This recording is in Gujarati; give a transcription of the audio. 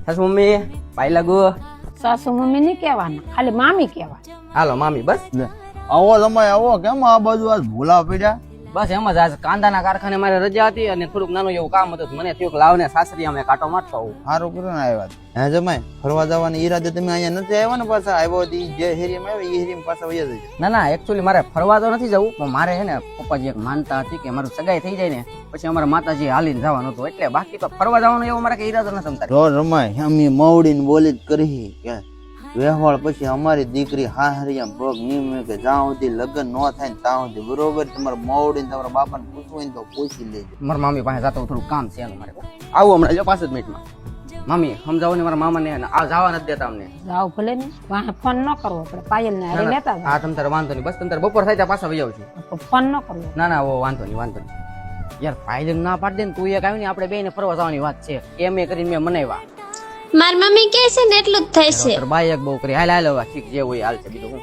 સાસુ મમ્મી પાઈ લાગુ. સાસુ મમ્મી નહીં કહેવાના, ખાલી મામી કહેવા. હાલો મામી બસ. આવો જમાઈ આવો. કેમ આ બાજુ આજ ભૂલા પડ્યા? બસ એમ જ આજ કાંદાના કારખાને મારે રજા હતી અને થોડુંક નાનું એવું કામ હતું. મને થયું કે લાવને સાસરી અમે કાંટો મારતો આવું. સારું કર્યું ને આવ્યા. હે જમાઈ ફરવા જવાની ઈરાદે તમે અહીંયા નથી આવ્યા ને? પાછા આવ્યો હતી જે હેરીમાં આવ્યો એ હેરીમાં પાછા વયા જજો. ના ના એકચ્યુઅલી મારે ફરવા તો નથી જવું, પણ મારે છે ને પપ્પાજી એક માનતા હતી કે મારું સગાઈ થઈ જાય ને પછી અમારા માતાજી હાલીને જવાનું હતું, એટલે બાકી તો ફરવા જવાનો એવો મારે કઈ ઈરાદો નથી. તમતારે જો રમાય અમે મવડીને બોલી જ કરી કે વેહવાળ પછી અમારી દીકરી હાહરિયા પગ નીમે કે જ્યાં સુધી લગ્ન ન થાય ને ત્યાં સુધી બરોબર. તમારે મવડીને તમારા બાપાને પૂછવું હોય ને તો પૂછી લેજો. મારા મામી પાસે જતો થોડું કામ છે એનું મારે. આવું હમણાં જો 5 જ મિનિટમાં. મામી સમજાવો ને મારા મામાને, આ જવા નથી દેતા અમને. જાવ ભલે ને, વાહ ફોન ન કરવો પડે, પાયલ ને હારે લેતા જાવ. હા તમ તારે વાંધો નહીં, બસ તમ તારે બપોર થાય ત્યાં પાછા વહી આવશું. ફોન ન કરવો. ના ના વાંધો નહીં વાંધો નહીં. યાર પાયલ ના પાડી દે ને, તું એક આવી ને આપણે બે ને ફરવા જવાની વાત છે એમ એ કરીને મેં મનાવ્યા. માર મમ્મી કહે છે ને એટલું જ થાય છે. બાઈ એક બહુ કરી હાલ હાલ હવે ઠીક જે હોય હાલ છે બીજું હું.